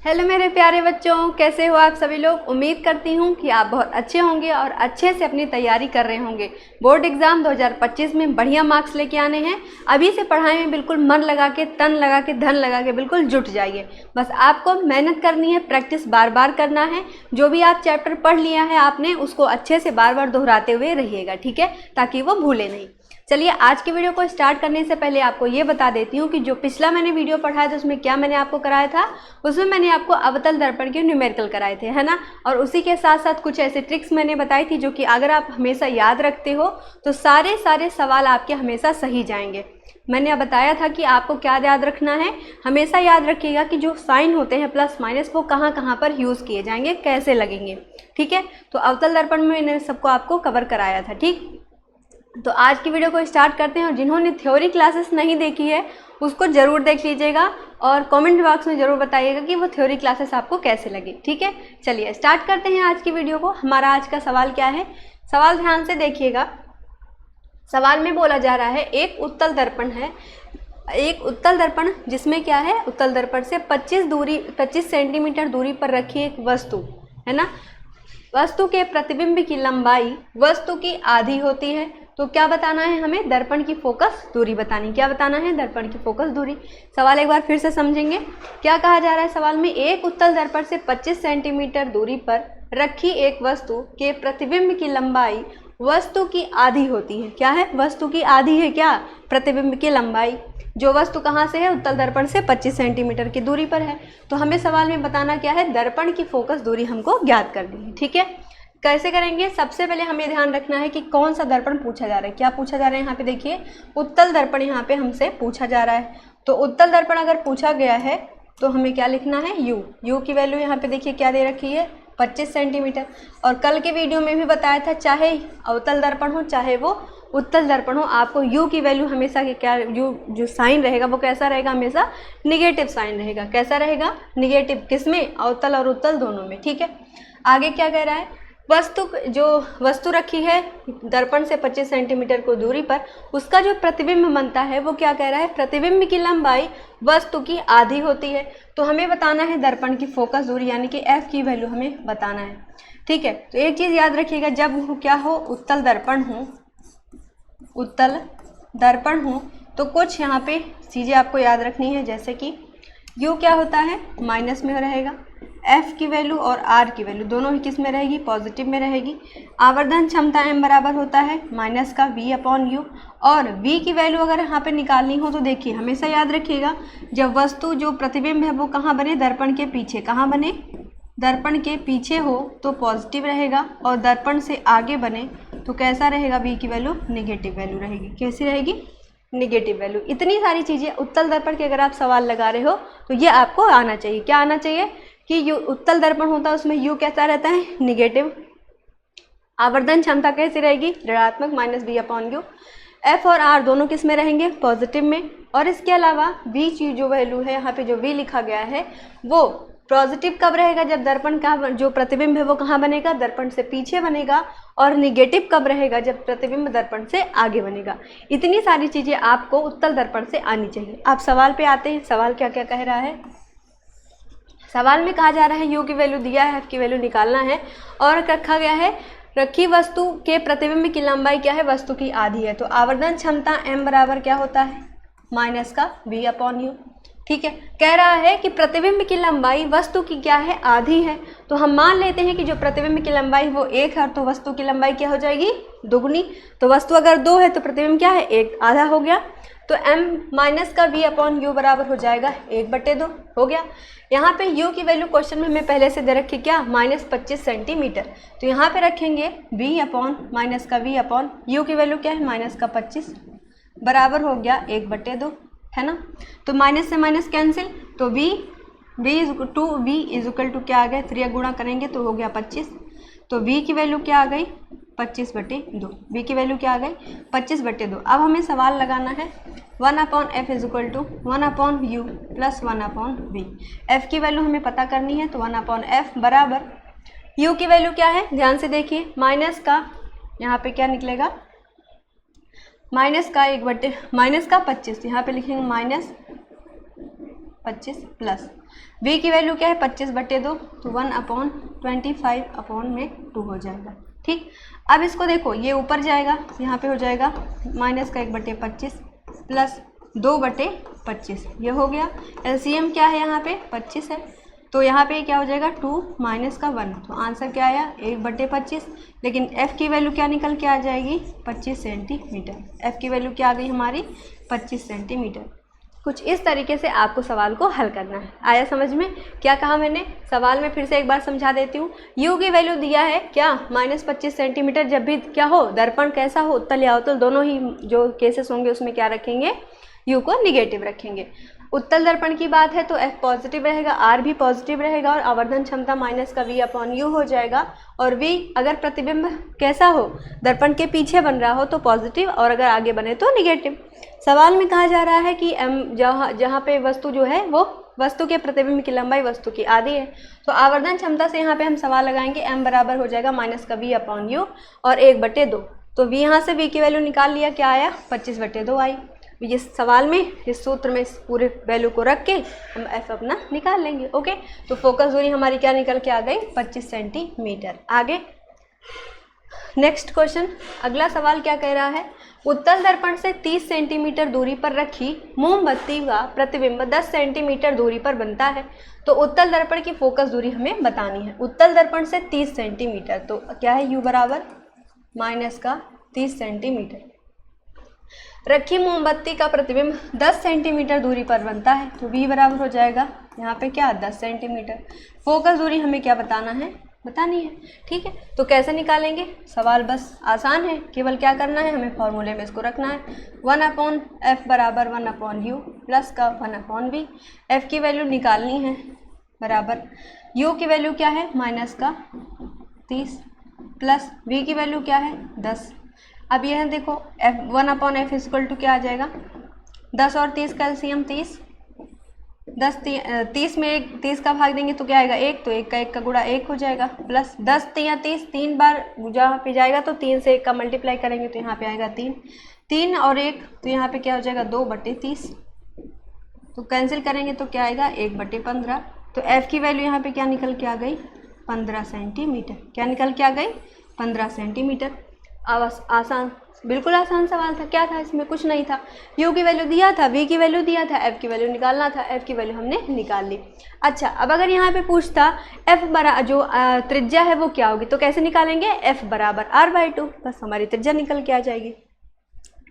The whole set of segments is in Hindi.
हेलो मेरे प्यारे बच्चों, कैसे हो आप सभी लोग। उम्मीद करती हूँ कि आप बहुत अच्छे होंगे और अच्छे से अपनी तैयारी कर रहे होंगे। बोर्ड एग्जाम 2025 में बढ़िया मार्क्स लेके आने हैं। अभी से पढ़ाई में बिल्कुल मन लगा के, तन लगा के, धन लगा के बिल्कुल जुट जाइए। बस आपको मेहनत करनी है, प्रैक्टिस बार बार करना है। जो भी आप चैप्टर पढ़ लिया है आपने, उसको अच्छे से बार बार दोहराते हुए रहिएगा, ठीक है, ताकि वो भूले नहीं। चलिए आज की वीडियो को स्टार्ट करने से पहले आपको ये बता देती हूँ कि जो पिछला मैंने वीडियो पढ़ाया था उसमें क्या मैंने आपको कराया था। उसमें मैंने आपको अवतल दर्पण के न्यूमेरिकल कराए थे, है ना। और उसी के साथ साथ कुछ ऐसे ट्रिक्स मैंने बताई थी जो कि अगर आप हमेशा याद रखते हो तो सारे सवाल आपके हमेशा सही जाएंगे। मैंने बताया था कि आपको क्या याद रखना है। हमेशा याद रखिएगा कि जो साइन होते हैं प्लस माइनस, वो कहाँ कहाँ पर यूज़ किए जाएंगे, कैसे लगेंगे, ठीक है। तो अवतल दर्पण में मैंने सबको आपको कवर कराया था, ठीक। तो आज की वीडियो को स्टार्ट करते हैं। और जिन्होंने थ्योरी क्लासेस नहीं देखी है उसको ज़रूर देख लीजिएगा और कमेंट बॉक्स में ज़रूर बताइएगा कि वो थ्योरी क्लासेस आपको कैसे लगी, ठीक है। चलिए स्टार्ट करते हैं आज की वीडियो को। हमारा आज का सवाल क्या है, सवाल ध्यान से देखिएगा। सवाल में बोला जा रहा है एक उत्तल दर्पण है, एक उत्तल दर्पण जिसमें क्या है, उत्तल दर्पण से 25 सेंटीमीटर दूरी पर रखी एक वस्तु है ना। वस्तु के प्रतिबिंब की लंबाई वस्तु की आधी होती है। तो क्या बताना है हमें, दर्पण की फोकस दूरी बतानी। क्या बताना है, दर्पण की फोकस दूरी। सवाल एक बार फिर से समझेंगे। क्या कहा जा रहा है सवाल में, एक उत्तल दर्पण से 25 सेंटीमीटर दूरी पर रखी एक वस्तु के प्रतिबिंब की लंबाई वस्तु की आधी होती है। क्या है, वस्तु की आधी है क्या, प्रतिबिंब की लंबाई। जो वस्तु कहाँ से है, उत्तल दर्पण से 25 सेंटीमीटर की दूरी पर है। तो हमें सवाल में बताना क्या है, दर्पण की फोकस दूरी हमको ज्ञात करनी है, ठीक है। कैसे करेंगे, सबसे पहले हमें ध्यान रखना है कि कौन सा दर्पण पूछा जा रहा है। क्या पूछा जा रहा है, यहाँ पे देखिए उत्तल दर्पण यहाँ पे हमसे पूछा जा रहा है। तो उत्तल दर्पण अगर पूछा गया है तो हमें क्या लिखना है, यू की वैल्यू यहाँ पे देखिए क्या दे रखी है, 25 सेंटीमीटर। और कल के वीडियो में भी बताया था, चाहे अवतल दर्पण हो चाहे वो उत्तल दर्पण हो, आपको यू की वैल्यू हमेशा के क्या, यू जो साइन रहेगा वो कैसा रहेगा, हमेशा निगेटिव साइन रहेगा। कैसा रहेगा, निगेटिव। किसमें, अवतल और उत्तल दोनों में, ठीक है। आगे क्या कह रहा है, जो वस्तु रखी है दर्पण से 25 सेंटीमीटर को दूरी पर, उसका जो प्रतिबिंब बनता है वो क्या कह रहा है, प्रतिबिंब की लंबाई वस्तु की आधी होती है। तो हमें बताना है दर्पण की फोकस दूरी, यानी कि एफ की वैल्यू हमें बताना है, ठीक है। तो एक चीज़ याद रखिएगा, जब क्या हो, उत्तल दर्पण हो, उत्तल दर्पण हो तो कुछ यहाँ पे चीज़ें आपको याद रखनी है। जैसे कि U क्या होता है, माइनस में रहेगा। F की वैल्यू और R की वैल्यू दोनों ही किस में रहेगी, पॉजिटिव में रहेगी। आवर्धन क्षमता M बराबर होता है माइनस का V/U। और V की वैल्यू अगर यहाँ पे निकालनी हो तो देखिए हमेशा याद रखिएगा, जब वस्तु जो प्रतिबिंब है वो कहाँ बने, दर्पण के पीछे। कहाँ बने, दर्पण के पीछे हो तो पॉजिटिव रहेगा, और दर्पण से आगे बने तो कैसा रहेगा, V की वैल्यू निगेटिव वैल्यू रहेगी। कैसी रहेगी, निगेटिव वैल्यू। इतनी सारी चीज़ें उत्तल दर्पण के अगर आप सवाल लगा रहे हो तो ये आपको आना चाहिए। क्या आना चाहिए कि यू उत्तल दर्पण होता है उसमें यू कैसा रहता है, निगेटिव। आवर्धन क्षमता कैसी रहेगी, ऋणात्मक, माइनस V/U। F और R दोनों किस में रहेंगे, पॉजिटिव में। और इसके अलावा V की जो वैल्यू है, यहाँ पे जो V लिखा गया है वो पॉजिटिव कब रहेगा, जब दर्पण का जो प्रतिबिंब है वो कहाँ बनेगा, दर्पण से पीछे बनेगा। और निगेटिव कब रहेगा, जब प्रतिबिंब दर्पण से आगे बनेगा। इतनी सारी चीज़ें आपको उत्तल दर्पण से आनी चाहिए। आप सवाल पे आते हैं, सवाल क्या क्या कह रहा है। सवाल में कहा जा रहा है यू की वैल्यू दिया है, एफ की वैल्यू निकालना है, और रखा गया है रखी वस्तु के प्रतिबिंब की लंबाई क्या है, वस्तु की आधी है। तो आवर्धन क्षमता M बराबर क्या होता है, माइनस का V/U, ठीक है। कह रहा है कि प्रतिबिंब की लंबाई वस्तु की क्या है, आधी है। तो हम मान लेते हैं कि जो प्रतिबिंब की लंबाई वो 1 है, तो वस्तु की लंबाई क्या हो जाएगी, दुगनी। तो वस्तु अगर 2 है तो प्रतिबिंब क्या है, 1, आधा हो गया। तो M माइनस का V/U बराबर हो जाएगा 1/2, हो गया। यहाँ पे U की वैल्यू क्वेश्चन में हमें पहले से दे रखी क्या, -25 सेंटीमीटर। तो यहाँ पे रखेंगे माइनस का V/U की वैल्यू क्या है, -25 बराबर हो गया 1/2, है ना। तो माइनस से माइनस कैंसिल, तो V इज इक्वल टू क्या आ गया, 3 गुणा करेंगे तो हो गया 25। तो V की वैल्यू क्या आ गई, 25/2। V की वैल्यू क्या आ गई, 25/2। अब हमें सवाल लगाना है 1/F is equal to 1/U plus 1/V। F की वैल्यू हमें पता करनी है, तो 1/F बराबर U की वैल्यू क्या है, ध्यान से देखिए, माइनस का यहाँ पे क्या निकलेगा, माइनस का 25, यहाँ पे लिखेंगे 25 प्लस v की वैल्यू क्या है 25/2, तो 1/25/2 हो जाएगा। ठीक, अब इसको देखो, ये ऊपर जाएगा, यहाँ पे हो जाएगा माइनस का 1/25 प्लस 2/25, ये हो गया। एलसीएम क्या है यहाँ पे 25 है, तो यहाँ पे क्या हो जाएगा 2 माइनस का 1, तो आंसर क्या आया 1/25। लेकिन f की वैल्यू क्या निकल के आ जाएगी 25 सेंटीमीटर। f की वैल्यू क्या आ गई हमारी 25 सेंटीमीटर। कुछ इस तरीके से आपको सवाल को हल करना है। आया समझ में? क्या कहा मैंने? सवाल में फिर से एक बार समझा देती हूँ। u की वैल्यू दिया है क्या -25 सेंटीमीटर। जब भी क्या हो, दर्पण कैसा हो, उत्तल या अवतल, दोनों ही जो केसेस होंगे उसमें क्या रखेंगे, u को निगेटिव रखेंगे। उत्तल दर्पण की बात है तो f पॉजिटिव रहेगा, r भी पॉजिटिव रहेगा और आवर्धन क्षमता माइनस का v/u हो जाएगा। और v अगर प्रतिबिंब कैसा हो, दर्पण के पीछे बन रहा हो तो पॉजिटिव, और अगर आगे बने तो निगेटिव। सवाल में कहा जा रहा है कि m जहाँ पे वस्तु जो है वो वस्तु के प्रतिबिंब की लंबाई वस्तु की आधी है, तो आवर्धन क्षमता से यहाँ पे हम सवाल लगाएंगे m बराबर हो जाएगा माइनस का v/u और 1/2। तो v यहाँ से v की वैल्यू निकाल लिया, क्या आया 25/2 आई। इस सवाल में, इस सूत्र में इस पूरे वैल्यू को रख के हम f अपना निकाल लेंगे। ओके, तो फोकस दूरी हमारी क्या निकल के आ गई 25 सेंटीमीटर। आगे नेक्स्ट क्वेश्चन, अगला सवाल क्या कह रहा है, उत्तल दर्पण से 30 सेंटीमीटर दूरी पर रखी मोमबत्ती का प्रतिबिंब 10 सेंटीमीटर दूरी पर बनता है, तो उत्तल दर्पण की फोकस दूरी हमें बतानी है। उत्तल दर्पण से 30 सेंटीमीटर, तो क्या है u बराबर माइनस का 30 सेंटीमीटर। रखी मोमबत्ती का प्रतिबिंब 10 सेंटीमीटर दूरी पर बनता है, तो v बराबर हो जाएगा यहाँ पे क्या 10 सेंटीमीटर। फोकस दूरी हमें क्या बताना है, बतानी है। ठीक है, तो कैसे निकालेंगे, सवाल बस आसान है, केवल क्या करना है, हमें फॉर्मूले में इसको रखना है। 1/f बराबर 1/u प्लस का 1/v। f की वैल्यू निकालनी है बराबर, u की वैल्यू क्या है माइनस का 30 प्लस v की वैल्यू क्या है 10। अब यह देखो f 1/f इक्वल टू क्या आ जाएगा 10 और 30 का एलसीएम 30, 30 में 30 का भाग देंगे तो क्या आएगा 1, तो 1 का 1 का गुणा 1 हो जाएगा, प्लस 10 या 30 3 बार जहाँ पे जाएगा तो 3 से 1 का मल्टीप्लाई करेंगे तो यहाँ पे आएगा 3, 3 और 1 तो यहाँ पे क्या हो जाएगा 2/30, तो कैंसिल करेंगे तो क्या आएगा 1/15। तो f की वैल्यू यहाँ पे क्या निकल के आ गई 15 सेंटीमीटर। क्या निकल के आ गई 15 सेंटीमीटर। आसान, बिल्कुल आसान सवाल था। क्या था इसमें, कुछ नहीं था। u की वैल्यू दिया था, v की वैल्यू दिया था, f की वैल्यू निकालना था, f की वैल्यू हमने निकाल ली। अच्छा, अब अगर यहाँ पे पूछता f बराबर जो त्रिज्या है वो क्या होगी, तो कैसे निकालेंगे, f बराबर r/2, बस हमारी त्रिज्या निकल के आ जाएगी।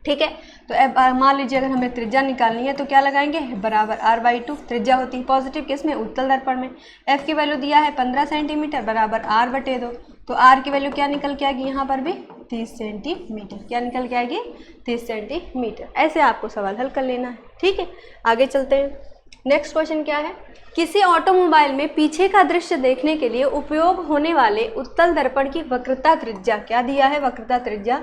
ठीक है, तो मान लीजिए अगर हमें त्रिज्या निकालनी है तो क्या लगाएंगे बराबर r/2, त्रिज्या होती है पॉजिटिव किस में, उत्तल दर्पण में। f की वैल्यू दिया है 15 सेंटीमीटर बराबर r/2, तो r की वैल्यू क्या निकल के आएगी यहाँ पर भी 30 सेंटीमीटर। क्या निकल के आएगी 30 सेंटीमीटर। ऐसे आपको सवाल हल कर लेना है। ठीक है, आगे चलते हैं। नेक्स्ट क्वेश्चन क्या है, किसी ऑटोमोबाइल में पीछे का दृश्य देखने के लिए उपयोग होने वाले उत्तल दर्पण की वक्रता त्रिज्या क्या दिया है, वक्रता त्रिज्या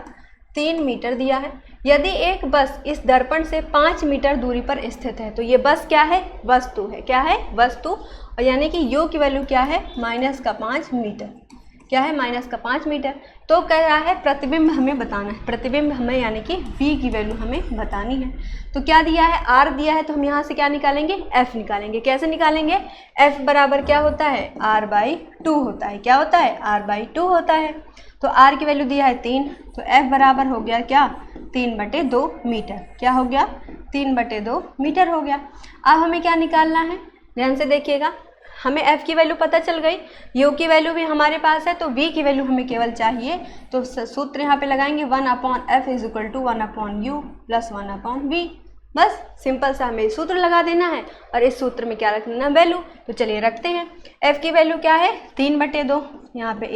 3 मीटर दिया है। यदि एक बस इस दर्पण से 5 मीटर दूरी पर स्थित है, तो ये बस क्या है, वस्तु है। क्या है, वस्तु। और यानी कि u की वैल्यू क्या है -5 मीटर। क्या है -5 मीटर। तो कह रहा है प्रतिबिंब हमें बताना है, प्रतिबिंब हमें यानी कि v की वैल्यू हमें बतानी है। तो क्या दिया है, r दिया है, तो हम यहाँ से क्या निकालेंगे, f निकालेंगे। कैसे निकालेंगे, f बराबर क्या होता है r/2 होता है। क्या होता है, r/2 होता है। तो r की वैल्यू दिया है 3, तो f बराबर हो गया क्या 3/2 मीटर। क्या हो गया 3/2 मीटर हो गया। अब हमें क्या निकालना है, ध्यान से देखिएगा। हमें f की वैल्यू पता चल गई, u की वैल्यू भी हमारे पास है, तो v की वैल्यू हमें केवल चाहिए। तो सूत्र यहाँ पे लगाएंगे 1/f = 1/u + 1/v। बस सिंपल सा हमें सूत्र लगा देना है और इस सूत्र में क्या रखना, वैल्यू। तो चलिए रखते हैं। f की वैल्यू क्या है 3/2, यहाँ पे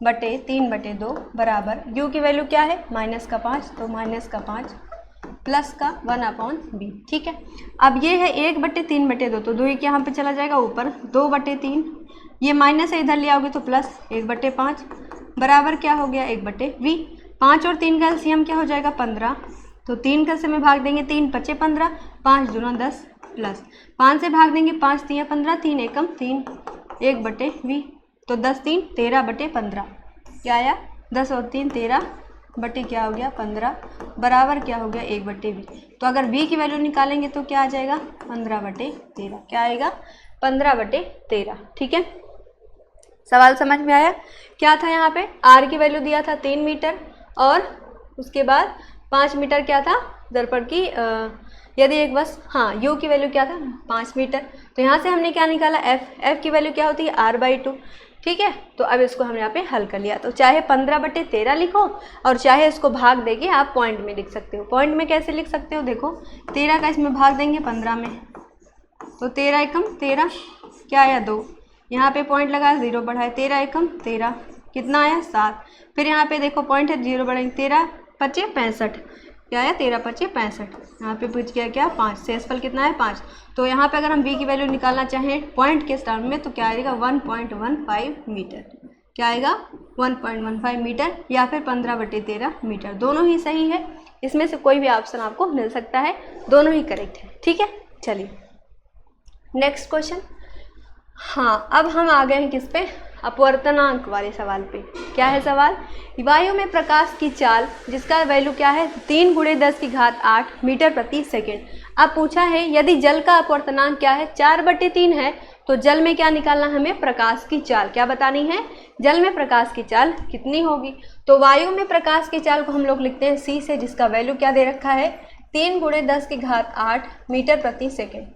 1/3/2 बराबर u की वैल्यू क्या है -5, तो -5 प्लस का 1/v। ठीक है, अब ये है 1/3/2, तो 2 यहाँ पे चला जाएगा ऊपर, 2/3, ये माइनस है इधर ले आओगे तो प्लस 1/5 बराबर क्या हो गया 1/v। 5 और 3 का एलसीएम क्या हो जाएगा 15, तो 3 का से में भाग देंगे 3 × 5 = 15, 5 × 2 = 10 प्लस 5 से भाग देंगे 5 × 3 = 15, 3 × 1 = 3, 1/v। तो 10 × 3 = 13/15। क्या आया 10 और 3 = 13 बटे क्या हो गया 15 बराबर क्या हो गया 1/20। तो अगर v की वैल्यू निकालेंगे तो क्या आ जाएगा 15/13। क्या आएगा 15/13। ठीक है, सवाल समझ में आया। क्या था यहाँ पे r की वैल्यू दिया था 3 मीटर और उसके बाद 5 मीटर क्या था दर्पण की यदि एक बस, हाँ u की वैल्यू क्या था 5 मीटर। तो यहाँ से हमने क्या निकाला f की वैल्यू क्या होती है r/2। ठीक है, तो अब इसको हमने यहाँ पे हल कर लिया। तो चाहे 15/13 लिखो और चाहे इसको भाग देके आप पॉइंट में लिख सकते हो। पॉइंट में कैसे लिख सकते हो, देखो 13 का इसमें भाग देंगे 15 में, तो 13 एकम 13 क्या आया 2, यहाँ पे पॉइंट लगाया 0 बढ़ाए 13 एकम 13 कितना आया 7। फिर यहाँ पे देखो पॉइंट है 0 बढ़ाएंगे 13 पचे 65 क्या आया 13 पचे 65। यहाँ पे पूछ गया क्या 5, शेषफल कितना है 5। तो यहाँ पे अगर हम v की वैल्यू निकालना चाहें पॉइंट के टर्म में तो क्या आएगा 1.15 मीटर। क्या आएगा 1.15 मीटर या फिर 15/13 मीटर, दोनों ही सही है। इसमें से कोई भी ऑप्शन आपको मिल सकता है, दोनों ही करेक्ट है। ठीक है, चलिए नेक्स्ट क्वेश्चन। हाँ, अब हम आ गए हैं किस पे, अपवर्तनांक वाले सवाल पे। क्या है सवाल, वायु में प्रकाश की चाल जिसका वैल्यू क्या है 3 × 10⁸ मीटर प्रति सेकेंड। अब पूछा है यदि जल का अपवर्तनांक क्या है 4/3 है तो जल में क्या निकालना है हमें प्रकाश की चाल, क्या बतानी है जल में प्रकाश की चाल कितनी होगी। तो वायु में प्रकाश की चाल को हम लोग लिखते हैं c से, जिसका वैल्यू क्या दे रखा है 3 × 10⁸ मीटर प्रति सेकेंड।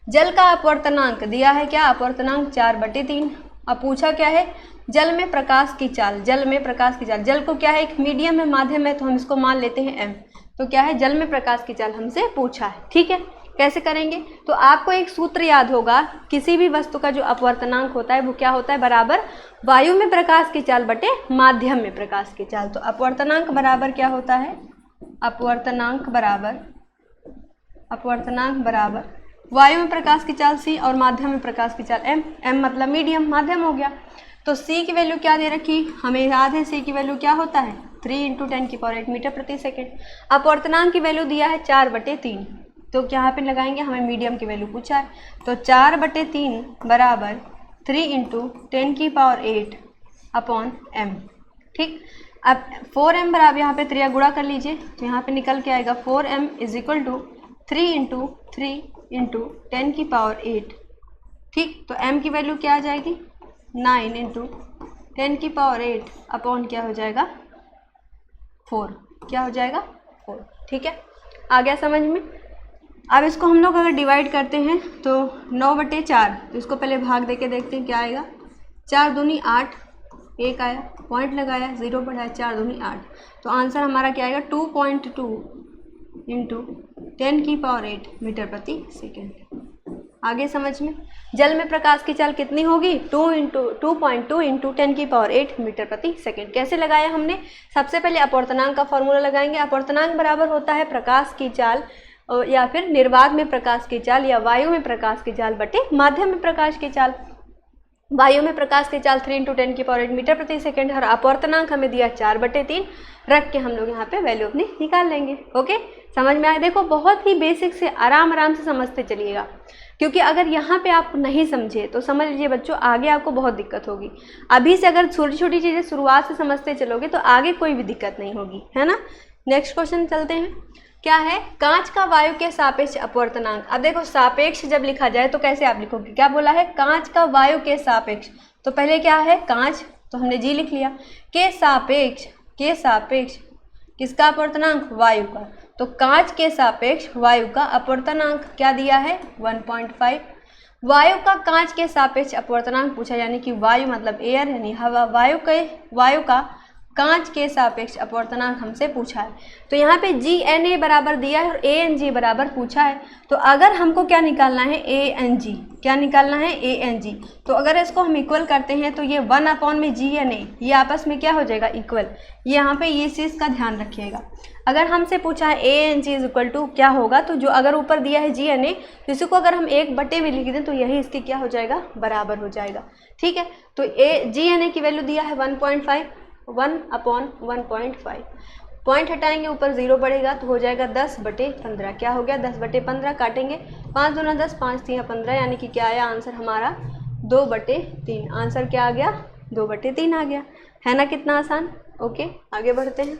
जल का अपवर्तनांक दिया है क्या, अपवर्तनांक 4/3। अब पूछा क्या है जल में प्रकाश की चाल, जल में प्रकाश की चाल, जल को क्या है एक मीडियम है माध्यम है तो हम इसको मान लेते हैं m। तो क्या है जल में प्रकाश की चाल हमसे पूछा है। ठीक है, कैसे करेंगे, तो आपको एक सूत्र याद होगा, किसी भी वस्तु का जो अपवर्तनांक होता है वो क्या होता है बराबर वायु में प्रकाश की चाल बटे माध्यम में प्रकाश की चाल। तो अपवर्तनांक बराबर क्या होता है, अपवर्तनांक बराबर वायु में प्रकाश की चाल c और माध्यम में प्रकाश की चाल m। m मतलब मीडियम, माध्यम हो गया। तो c की वैल्यू क्या दे रखी, हमें याद है c की वैल्यू क्या होता है 3 × 10⁸ मीटर प्रति सेकेंड। अपवर्तनांक की वैल्यू दिया है 4/3, तो यहाँ पे लगाएंगे, हमें मीडियम की वैल्यू पूछा है। तो 4/3 बराबर 3 × 10⁸/m। ठीक, अब 4m बराबर यहाँ पे 3 गुणा कर लीजिए तो यहाँ पे निकल के आएगा 4m = 3 × 3 × 10⁸। ठीक, तो m की वैल्यू क्या आ जाएगी 9 × 10⁸ अपॉन क्या हो जाएगा 4, क्या हो जाएगा 4। ठीक है, आ गया समझ में। अब इसको हम लोग अगर डिवाइड करते हैं तो 9/4, तो इसको पहले भाग देके देखते हैं क्या आएगा 4 दूनी 8, 1 आया पॉइंट लगाया 0 बढ़ाया 4 दूनी 8। तो आंसर हमारा क्या आएगा 2.2 × 10⁸ मीटर प्रति सेकेंड। आगे समझ में, जल में प्रकाश की चाल कितनी होगी 2.2 × 10⁸ मीटर प्रति सेकेंड। कैसे लगाया हमने, सबसे पहले अपवर्तनांक का फॉर्मूला लगाएंगे। अपवर्तनांक बराबर होता है प्रकाश की चाल या फिर निर्वात में प्रकाश की चाल या वायु में प्रकाश की चाल बटे माध्यम में प्रकाश की चाल। वायु में प्रकाश की चाल 3 × 10⁸ मीटर प्रति सेकेंड और अपवर्तनांक हमें दिया 4/3, रख के हम लोग यहाँ पे वैल्यू अपनी निकाल लेंगे। ओके, समझ में आया। देखो बहुत ही बेसिक से आराम से समझते चलिएगा, क्योंकि अगर यहाँ पे आप नहीं समझे तो समझ लीजिए बच्चों आगे आपको बहुत दिक्कत होगी। अभी से अगर छोटी छोटी चीज़ें शुरुआत से समझते चलोगे तो आगे कोई भी दिक्कत नहीं होगी, है ना। नेक्स्ट क्वेश्चन चलते हैं। क्या है, कांच का वायु के सापेक्ष अपवर्तनांक। अब देखो सापेक्ष जब लिखा जाए तो कैसे आप लिखोगे, क्या बोला है कांच का वायु के सापेक्ष, तो पहले क्या है कांच, तो हमने जी लिख लिया, के सापेक्ष किसका अपवर्तनांक वायु का। तो कांच के सापेक्ष वायु का अपवर्तनांक क्या दिया है 1.5। वायु का कांच के सापेक्ष अपवर्तनांक पूछा, यानी कि वायु मतलब एयर यानी हवा, वायु का कांच के सापेक्ष अपवर्तनांक हमसे पूछा है। तो यहाँ पे GNA बराबर दिया है और ANG बराबर पूछा है। तो अगर हमको क्या निकालना है ANG, क्या निकालना है ANG। तो अगर इसको हम इक्वल करते हैं तो ये 1/GNA ये आपस में क्या हो जाएगा इक्वल। ये यहाँ पे ये चीज़ का ध्यान रखिएगा। अगर हमसे पूछा है ANG = क्या होगा, तो जो अगर ऊपर दिया है GNA तो इसी को अगर हम 1/में लिख दें तो यही इसके क्या हो जाएगा बराबर हो जाएगा। ठीक है, तो GNA की वैल्यू दिया है 1.5, 1/1.5, पॉइंट हटाएंगे ऊपर 0 बढ़ेगा तो हो जाएगा 10/15। क्या हो गया 10/15, काटेंगे 5 दूना 10, 5 3 15, यानी कि क्या आया आंसर हमारा 2/3। आंसर क्या आ गया 2/3 आ गया, है ना, कितना आसान। ओके, आगे बढ़ते हैं।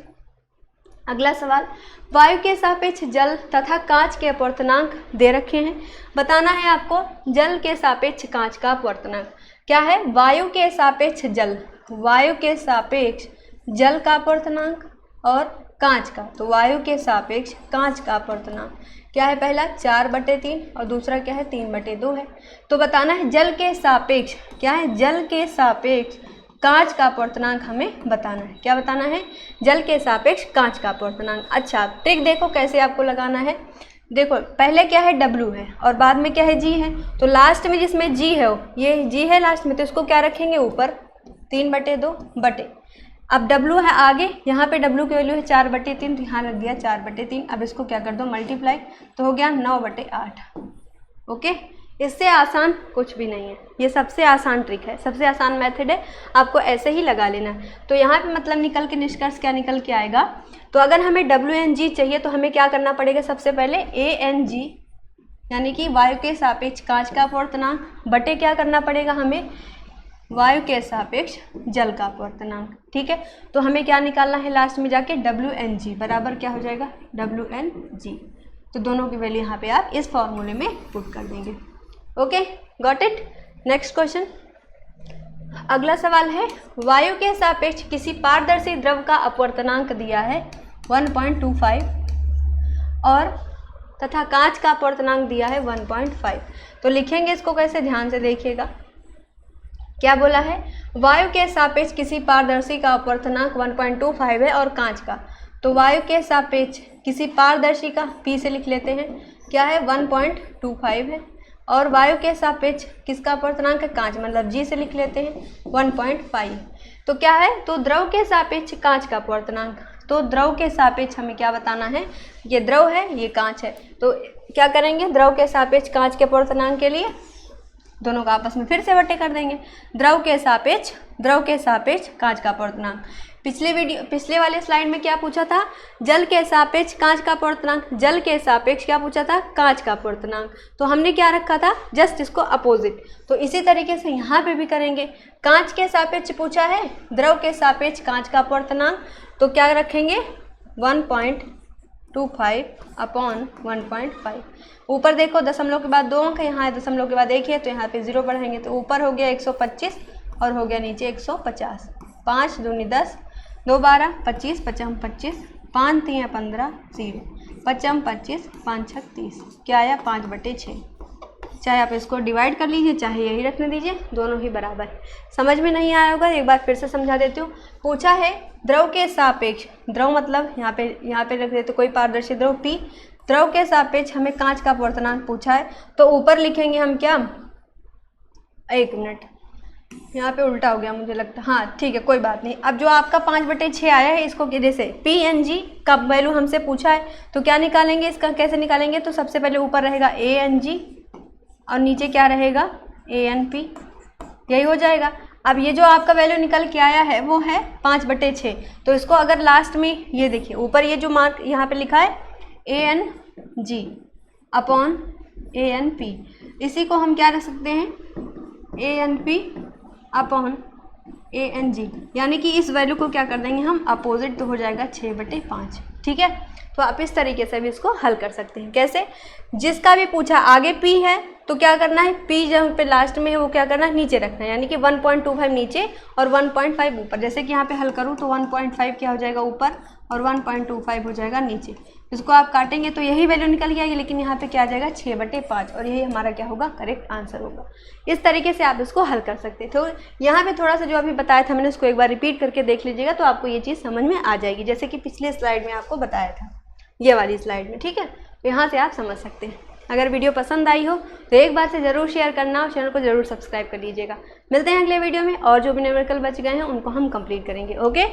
अगला सवाल, वायु के सापेक्ष जल तथा कांच के अपवर्तनांक दे रखे हैं। बताना है आपको जल के सापेक्ष कांच का अपवर्तनांक क्या है। वायु के सापेक्ष जल, वायु के सापेक्ष जल का अपवर्तनांक और कांच का, तो वायु के सापेक्ष कांच का अपवर्तनांक क्या है। पहला 4/3 और दूसरा क्या है 3/2 है। तो बताना है जल के सापेक्ष क्या है, जल के सापेक्ष कांच का अपवर्तनांक हमें बताना है। क्या बताना है, जल के सापेक्ष कांच का अपवर्तनांक। अच्छा ट्रिक देखो कैसे आपको लगाना है। देखो पहले क्या है W है और बाद में क्या है G है, तो लास्ट में जिसमें G है ये G है लास्ट में, तो इसको क्या रखेंगे ऊपर 3/2 बटे। अब W है आगे, यहाँ पे W की वैल्यू है 4/3, तो यहाँ रख दिया 4/3। अब इसको क्या कर दो मल्टीप्लाई, तो हो गया 9/8। ओके, इससे आसान कुछ भी नहीं है, ये सबसे आसान ट्रिक है, सबसे आसान मेथड है, आपको ऐसे ही लगा लेना है। तो यहाँ पे मतलब निकल के निष्कर्ष क्या निकल के आएगा, तो अगर हमें WNG चाहिए तो हमें क्या करना पड़ेगा, सबसे पहले ANG यानी कि वायु के सापेक्ष कांच का अपवर्तनांक बटे क्या करना पड़ेगा हमें, वायु के सापेक्ष जल का अपवर्तनांक। ठीक है, तो हमें क्या निकालना है लास्ट में जाके WNG बराबर क्या हो जाएगा WNG। तो दोनों की वैल्यू यहाँ पे आप इस फॉर्मूले में पुट कर देंगे। Okay, got it. Next question, अगला सवाल है, वायु के सापेक्ष किसी पारदर्शी द्रव का अपवर्तनांक दिया है 1.25 और तथा कांच का अपवर्तनांक दिया है 1.5। तो लिखेंगे इसको कैसे, ध्यान से देखिएगा। क्या बोला है, वायु के सापेक्ष किसी पारदर्शी का अपवर्तनांक 1.25 है और कांच का, तो वायु के सापेक्ष किसी पारदर्शी का P से लिख लेते हैं क्या है 1.25 है, और वायु के सापेक्ष किसका अपवर्तनांक है, कांच, मतलब G से लिख लेते हैं 1.5। तो क्या है, तो द्रव के सापेक्ष कांच का अपवर्तनांक, तो द्रव के सापेक्ष हमें क्या बताना है, ये द्रव है ये कांच है, तो क्या करेंगे द्रव के सापेक्ष कांच के अपवर्तनांक के लिए दोनों का आपस में फिर से बटे कर देंगे। द्रव के सापेक्ष कांच का अपवर्तनांक। पिछले वाले स्लाइड में क्या पूछा था, जल के सापेक्ष कांच का अपवर्तनांक, जल के सापेक्ष क्या पूछा था, कांच का अपवर्तनांक। तो हमने क्या रखा था, जस्ट इसको अपोजिट। तो इसी तरीके से यहाँ पे भी करेंगे, कांच के सापेक्ष पूछा है, द्रव के सापेक्ष कांच का अपवर्तनांक, तो क्या रखेंगे 1.25 अपॉन 1.5। ऊपर देखो दशमलव के बाद 2 अंक है, यहाँ दशमलव के बाद 1 है, तो यहाँ पे 0 बढ़ाएंगे, तो ऊपर हो गया 125 और हो गया नीचे 150। 5 दूनी 10, 2 12, 25, 55 25, 5 3 15, 0, 55 25, 5 6 30, क्या आया 5/6। चाहे आप इसको डिवाइड कर लीजिए चाहे यही रखने दीजिए, दोनों ही बराबर है। समझ में नहीं आया होगा, एक बार फिर से समझा देती हूँ। पूछा है द्रव के सापेक्ष, द्रव मतलब यहाँ पे रख देते कोई पारदर्शी द्रव P, द्रव के सापेक्ष हमें कांच का अपवर्तनांक पूछा है, तो ऊपर लिखेंगे हम क्या, 1 मिनट यहाँ पे उल्टा हो गया मुझे लगता, हाँ ठीक है कोई बात नहीं। अब जो आपका 5/6 आया है, इसको जैसे PNG का वैल्यू हमसे पूछा है, तो क्या निकालेंगे, इसका कैसे निकालेंगे, तो सबसे पहले ऊपर रहेगा ANG और नीचे क्या रहेगा ANP, यही हो जाएगा। अब ये जो आपका वैल्यू निकल के आया है वो है 5/6, तो इसको अगर लास्ट में ये देखिए ऊपर ये जो मार्क यहाँ पे लिखा है ANG अपॉन ANP, इसी को हम क्या रख सकते हैं ANP अपॉन ANG, यानी कि इस वैल्यू को क्या कर देंगे हम अपोजिट, तो हो जाएगा 6/5। ठीक है, तो आप इस तरीके से भी इसको हल कर सकते हैं। कैसे, जिसका भी पूछा आगे P है तो क्या करना है, P जहाँ पे लास्ट में है वो क्या करना है नीचे रखना है, यानी कि 1.25 नीचे और 1.5 ऊपर। जैसे कि यहाँ पे हल करूँ तो 1.5 क्या हो जाएगा ऊपर और 1.25 हो जाएगा नीचे। इसको आप काटेंगे तो यही वैल्यू निकल जाएगी, लेकिन यहाँ पे क्या आ जाएगा 6/5, और यही हमारा क्या होगा करेक्ट आंसर होगा। इस तरीके से आप इसको हल कर सकते थे। तो यहाँ पे थोड़ा सा जो अभी बताया था मैंने उसको एक बार रिपीट करके देख लीजिएगा, तो आपको ये चीज़ समझ में आ जाएगी, जैसे कि पिछले स्लाइड में आपको बताया था, ये वाली स्लाइड में। ठीक है, तो यहाँ से आप समझ सकते हैं। अगर वीडियो पसंद आई हो तो एक बार से ज़रूर शेयर करना और चैनल को ज़रूर सब्सक्राइब कर लीजिएगा। मिलते हैं अगले वीडियो में, और जो भी न्यूमेरिकल बच गए हैं उनको हम कंप्लीट करेंगे। ओके।